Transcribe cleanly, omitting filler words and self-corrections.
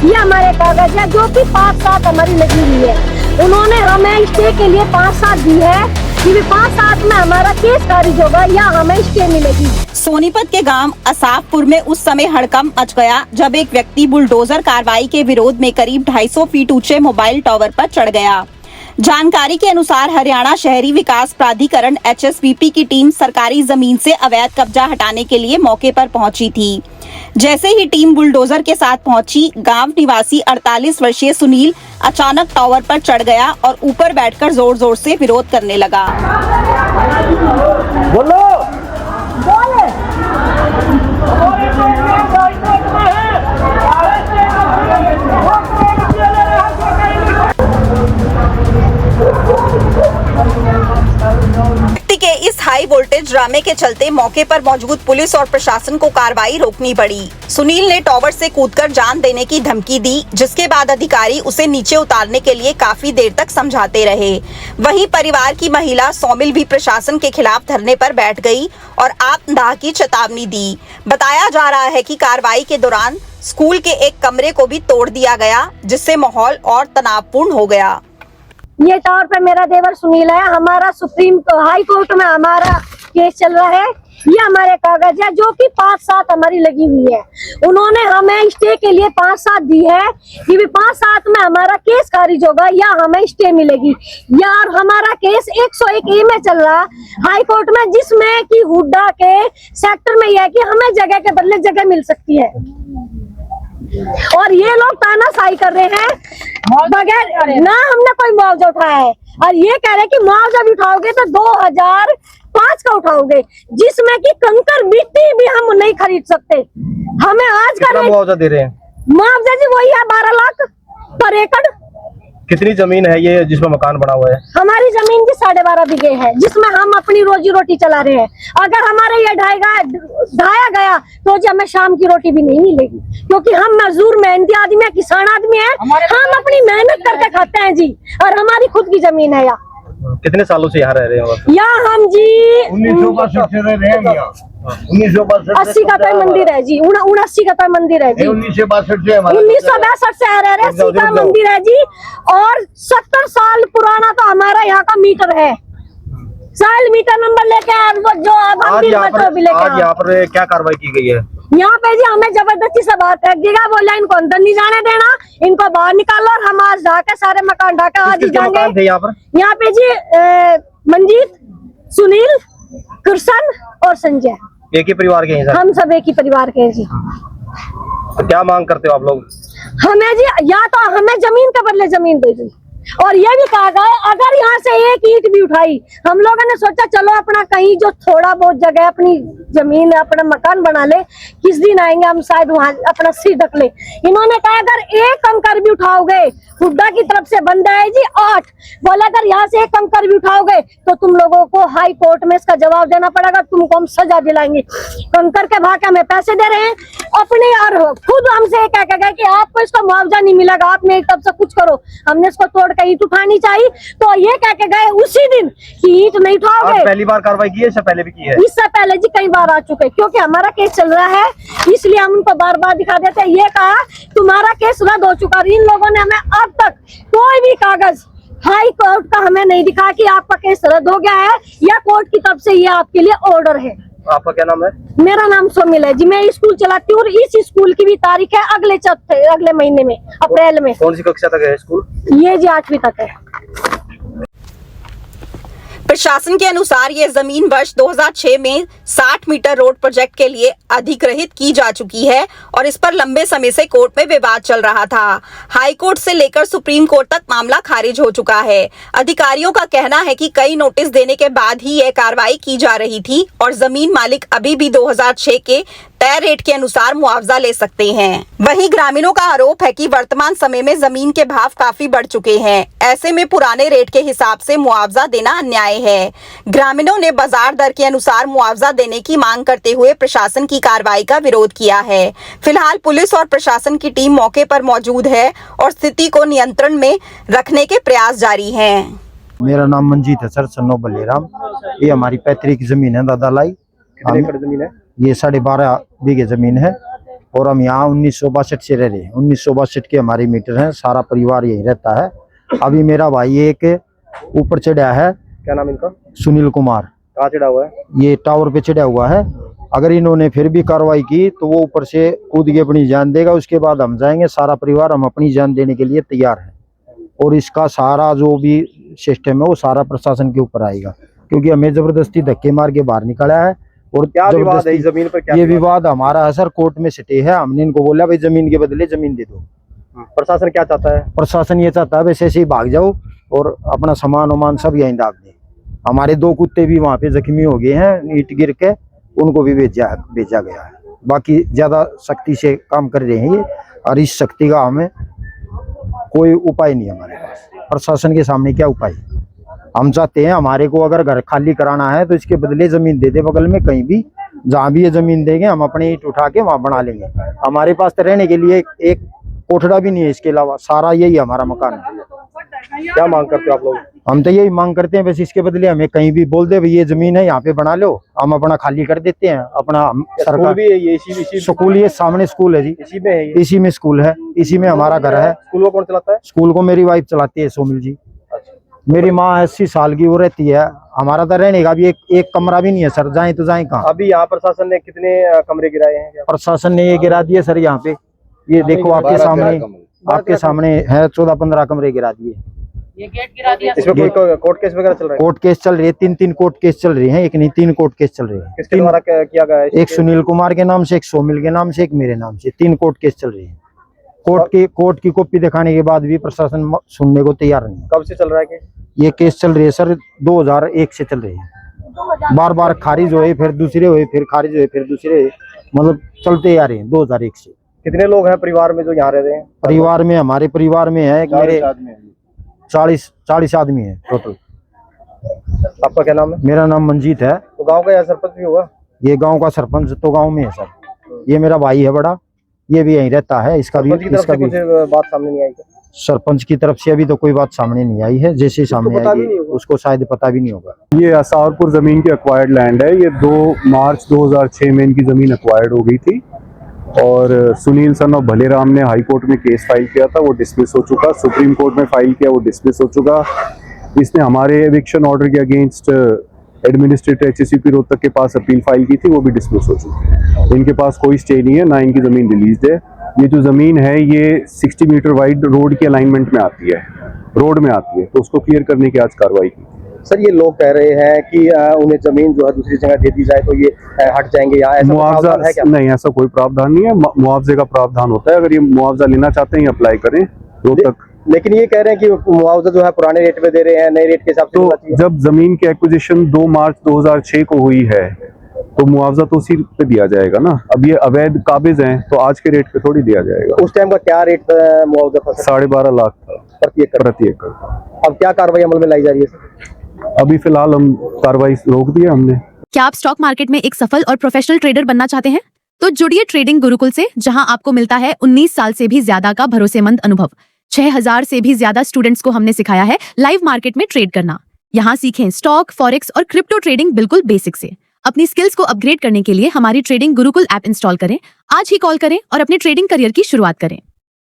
ये हमारे कागज है जो कि 5 साल हमारी लगी हुई है। उन्होंने हमें स्टे के लिए 5 साल दी है कि 5 साल में हमारा केस खारिज होगा या हमें स्टे मिलेगी। सोनीपत के गांव असाफपुर में उस समय हड़कंप मच गया जब एक व्यक्ति बुलडोजर कार्रवाई के विरोध में करीब 250 फीट ऊंचे मोबाइल टावर पर चढ़ गया। जानकारी के अनुसार हरियाणा शहरी विकास प्राधिकरण HSVP की टीम सरकारी जमीन से अवैध कब्जा हटाने के लिए मौके पर पहुंची थी। जैसे ही टीम बुलडोजर के साथ पहुंची, गांव निवासी 48 वर्षीय सुनील अचानक टावर पर चढ़ गया और ऊपर बैठकर जोर जोर से विरोध करने लगा। बोलो व्यक्ति के इस हाई वोल्टेज ड्रामे के चलते मौके पर मौजूद पुलिस और प्रशासन को कार्रवाई रोकनी पड़ी। सुनील ने टावर से कूदकर जान देने की धमकी दी, जिसके बाद अधिकारी उसे नीचे उतारने के लिए काफी देर तक समझाते रहे। वहीं परिवार की महिला सोमिल भी प्रशासन के खिलाफ धरने पर बैठ गई और आत्मदाह की चेतावनी दी। बताया जा रहा है कि कार्रवाई के दौरान स्कूल के एक कमरे को भी तोड़ दिया गया, जिससे माहौल और तनावपूर्ण हो गया। ये टावर पे मेरा देवर सुनील है। हमारा सुप्रीम हाई कोर्ट में हमारा केस चल रहा है। ये हमारे कागज है जो कि 5 साल हमारी लगी हुई है। उन्होंने हमें स्टे के लिए 5 साल दी है कि 5 साल में हमारा केस खारिज होगा या हमें स्टे मिलेगी। यार हमारा केस 101A में चल रहा हाई कोर्ट में, जिसमें कि हुड्डा के सेक्टर में यह है कि हमें जगह के बदले जगह मिल सकती है और ये लोग तानाशाही कर रहे हैं बगैर ना हमने कोई मुआवजा उठाया है। और ये कह रहे हैं कि मुआवजा भी उठाओगे तो 2005 का उठाओगे, जिसमें कि कंकर मिट्टी भी हम नहीं खरीद सकते। हमें आज का मुआवजा दे रहे हैं? मुआवजा जी वही है 12 लाख पर एकड़। कितनी जमीन है ये जिसमें मकान बना हुआ है? हमारी जमीन की 12.5 बीघे है, जिसमें हम अपनी रोजी रोटी चला रहे हैं। अगर हमारे ये ढाया गया तो जी हमें शाम की रोटी भी नहीं मिलेगी, क्योंकि हम मजदूर मेहनती आदमी है, किसान आदमी है। हम अपनी मेहनत करके खाते हैं जी, और हमारी खुद की जमीन है। यहाँ कितने सालों से यहाँ रह रहे हो? यहाँ हम जी 1962 से रह रहे हैं यहाँ। 80 का तो मंदिर है जी, 79 का तो मंदिर है जी। 1962 से रह रहे सीता मंदिर है जी। और 70 साल पुराना तो हमारा यहाँ का मीटर है। साल मीटर नंबर लेके जो आज यहाँ पर क्या कार्रवाई की गई है? यहाँ पे जी हमें जबरदस्ती से बाहर फेंक दिया। बोला इनको अंदर नहीं जाने देना, इनको बाहर निकालो और हम आज ढाके सारे मकान ढाके आज ही जाएंगे। यहाँ पे जी मंजीत, सुनील, कृष्ण और संजय एक ही परिवार के हैं? हम सब एक ही परिवार के हैं जी। तो क्या मांग करते हो आप लोग? हमें जी या तो हमें जमीन के बदले जमीन दे दी, और ये भी कहा गया अगर यहाँ से एक ईंट भी उठाई, हम लोगों ने सोचा चलो अपना कहीं जो थोड़ा बहुत जगह अपनी जमीन अपना मकान बना ले, किस दिन आएंगे हम शायद वहाँ अपना सिर ढक ले। इन्होंने कहा अगर एक कंकर भी उठाओगे, हुड्डा की तरफ से बंदा है जी 8, बोला अगर यहाँ से एक कंकर भी उठाओगे तो तुम लोगों को हाई कोर्ट में इसका जवाब देना पड़ेगा, तुमको हम सजा दिलाएंगे। कंकर के भाग हमें पैसे दे रहे हैं अपने, और खुद हमसे कह के गए कि आपको इसका मुआवजा नहीं मिलेगा, आप मेरी तरफ से कुछ करो। हमने इसको तोड़ के ईंट उठानी चाहिए, तो ये कह के गए उसी दिन कि ईंट नहीं उठाओगे। पहली बार कार्रवाई की है? इससे पहले भी की है? इससे पहले जी कई बार आ चुके, क्योंकि हमारा केस चल रहा है इसलिए हम उनको बार बार दिखा देते हैं। ये कहा तुम्हारा केस रद्द हो चुका। इन लोगों ने हमें अब तक कोई भी कागज हाई कोर्ट का हमें नहीं दिखा कि आपका केस रद्द हो गया है या कोर्ट की तरफ से ये आपके लिए ऑर्डर है। आपका क्या नाम है? मेरा नाम सोमिल है जी। मैं स्कूल चलाती हूँ और इस स्कूल की भी तारीख है अगले महीने में, अप्रैल में। कौन सी कक्षा तक है स्कूल? ये जी 8वीं तक है। प्रशासन के अनुसार ये जमीन वर्ष 2006 में 60 मीटर रोड प्रोजेक्ट के लिए अधिग्रहित की जा चुकी है और इस पर लंबे समय से कोर्ट में विवाद चल रहा था। हाई कोर्ट से लेकर सुप्रीम कोर्ट तक मामला खारिज हो चुका है। अधिकारियों का कहना है कि कई नोटिस देने के बाद ही यह कार्रवाई की जा रही थी और जमीन मालिक अभी भी 2006 के तय रेट के अनुसार मुआवजा ले सकते हैं। वहीं ग्रामीणों का आरोप है कि वर्तमान समय में जमीन के भाव काफी बढ़ चुके हैं। ऐसे में पुराने रेट के हिसाब से मुआवजा देना अन्याय है। ग्रामीणों ने बाजार दर के अनुसार मुआवजा देने की मांग करते हुए प्रशासन की कार्रवाई का विरोध किया है। फिलहाल पुलिस और प्रशासन की टीम मौके पर मौजूद है और स्थिति को नियंत्रण में रखने के प्रयास जारी हैं। मेरा नाम मंजीत है सर, सन्नो बल्लेराम। ये हमारी पैतृक जमीन है दादा लाई। कितने एकड़ जमीन है? ये 12.5 बीघे जमीन है। और हम यहाँ 1962 से रह रहे हैं। 1962 के हमारे मीटर हैं, सारा परिवार यहीं रहता है। अभी मेरा भाई एक ऊपर चढ़ा है, क्या नाम इनका? सुनील कुमार, कहाँ चढ़ा हुआ है? ये टावर पे चढ़ा हुआ है। अगर इन्होंने फिर भी कार्रवाई की तो वो ऊपर से कूद के अपनी जान देगा, उसके बाद हम जाएंगे। सारा परिवार हम अपनी जान देने के लिए तैयार है और इसका सारा जो भी सिस्टम है वो सारा प्रशासन के ऊपर आएगा, क्योंकि हमें जबरदस्ती धक्के मार के बाहर निकाला है। और क्या विवाद है इस जबरदस्ती जमीन पर? क्या ये विवाद हमारा है सर, कोर्ट में स्टे है। हमने इनको बोला भाई जमीन के बदले जमीन दे दो। प्रशासन क्या चाहता है? प्रशासन ये चाहता है वैसे ही भाग जाओ और अपना सामान वामान सब यहीं दाब दे। हमारे 2 कुत्ते भी वहाँ पे जख्मी हो गए हैं, ईंट गिर के, उनको भी भेजा गया है। बाकी ज्यादा सख्ती से काम कर रहे हैं ये, और इस सख्ती का हमें कोई उपाय नहीं है हमारे पास। प्रशासन के सामने क्या उपाय? हम चाहते हैं हमारे को अगर घर खाली कराना है तो इसके बदले जमीन दे दे, बगल में कहीं भी जहाँ भी ये जमीन देंगे हम अपने ईंट उठा के वहाँ बना लेंगे। हमारे पास तो रहने के लिए एक कोठड़ा भी नहीं है, इसके अलावा सारा यही हमारा मकान है। क्या मांग करते हो आप लोग? हम तो यही मांग करते हैं, बस इसके बदले हमें कहीं भी बोल दे भाई ये जमीन है यहाँ पे बना लो, हम अपना खाली कर देते हैं। अपना स्कूल सरकार भी है ये? इसी स्कूल, ये सामने स्कूल है जी, इसी में है ये? इसी में स्कूल है, इसी में हमारा घर है। स्कूल को कौन चलाता है? स्कूल को मेरी वाइफ चलाती है, सोमिल जी। अच्छा। मेरी माँ 80 साल की वो रहती है। हमारा तो रहने का भी एक कमरा भी नहीं है सर, जाए तो जाए कहाँ। अभी यहाँ प्रशासन ने कितने कमरे गिराए हैं? प्रशासन ने ये गिरा दिए सर यहाँ पे, ये देखो आपके सामने है 14-15 कमरे गिरा दिए। ये गेट गिरा दिया। इसमें कोई कोर्ट केस वगैरह चल रहा है? कोर्ट केस चल रही है, 3 कोर्ट केस चल रही हैं, एक नहीं 3 कोर्ट केस चल रहे हैं। किसके द्वारा किया गया है? एक सुनील कुमार के नाम से, एक सोमिल के नाम से, एक मेरे नाम से, 3 कोर्ट केस चल रही है। कोर्ट की कॉपी दिखाने के बाद भी प्रशासन सुनने को तैयार नहीं है। कब से चल रहा है केस? ये केस चल रही है सर 2001 से चल रही है। बार खारिज हुए, फिर दूसरे हुए, फिर खारिज हुए, फिर दूसरे हुए, मतलब चलते आ रहे हैं 2001 से। कितने लोग हैं परिवार में जो यहाँ रह रहे हैं? परिवार में, हमारे परिवार में है मेरे 40 आदमी है टोटल। आपका क्या नाम है? मेरा नाम मंजीत है। तो गांव का यहाँ सरपंच भी होगा? ये गांव का सरपंच तो गांव में है सर। ये मेरा भाई है बड़ा, ये भी यहीं रहता है। इसका भी सरपंच की तरफ से कुछ बात सामने नहीं आई क्या? सरपंच की तरफ से अभी तो कोई बात सामने नहीं आई है। जैसे सामने पता भी आएगी नहीं होगा। उसको शायद पता भी नहीं होगा। ये असावरपुर जमीन की एक्वायर्ड लैंड है। ये 2 मार्च 2006 में इनकी जमीन एक्वायर्ड हो गई थी और सुनील सन ऑफ भलेराम ने हाई कोर्ट में केस फाइल किया था, वो डिसमिस हो चुका। सुप्रीम कोर्ट में फाइल किया, वो डिसमिस हो चुका। इसने हमारे एविक्शन ऑर्डर के अगेंस्ट एडमिनिस्ट्रेटिव HACCP रोहतक के पास अपील फाइल की थी, वो भी डिसमिस हो चुकी है। इनके पास कोई स्टे नहीं है, ना इनकी जमीन रिलीज है। ये जो जमीन है ये 60 मीटर वाइड रोड के अलाइनमेंट में आती है, रोड में आती है, तो उसको क्लियर करने की आज कार्रवाई की। सर ये लोग कह रहे हैं कि उन्हें जमीन जो है दूसरी जगह दे दी जाए तो ये हट जाएंगे यहाँ, ऐसा मुआवजा है क्या? नहीं, ऐसा कोई प्रावधान नहीं है। मुआवजे का प्रावधान होता है, अगर ये मुआवजा लेना चाहते हैं अप्लाई करें रोहतक। लेकिन ये कह रहे हैं कि मुआवजा जो है पुराने रेट पे दे रहे हैं, नए रेट के हिसाब से तो होना चाहिए। जब जमीन की एक्विजिशन 2 मार्च 2006 को हुई है तो मुआवजा तो उसी पे दिया जाएगा ना। अब ये अवैध काबिज हैं तो आज के रेट पे थोड़ी दिया जाएगा। उस टाइम का क्या रेट मुआवजा था? 12.5 लाख था प्रति एकड़। अब क्या कार्रवाई अमल में लाई जा रही है? अभी फिलहाल हम कार्रवाई रोक दी है हमने। क्या आप स्टॉक मार्केट में एक सफल और प्रोफेशनल ट्रेडर बनना चाहते हैं? तो जुड़िए ट्रेडिंग गुरुकुल से, जहां आपको मिलता है 19 साल से भी ज्यादा का भरोसेमंद अनुभव। 6000 से भी ज्यादा स्टूडेंट्स को हमने सिखाया है लाइव मार्केट में ट्रेड करना। यहाँ सीखें स्टॉक, फॉरेक्स और क्रिप्टो ट्रेडिंग बिल्कुल बेसिक से। अपनी स्किल्स को अपग्रेड करने के लिए हमारी ट्रेडिंग गुरुकुल ऐप इंस्टॉल करें। आज ही कॉल करें और अपने ट्रेडिंग करियर की शुरुआत करें।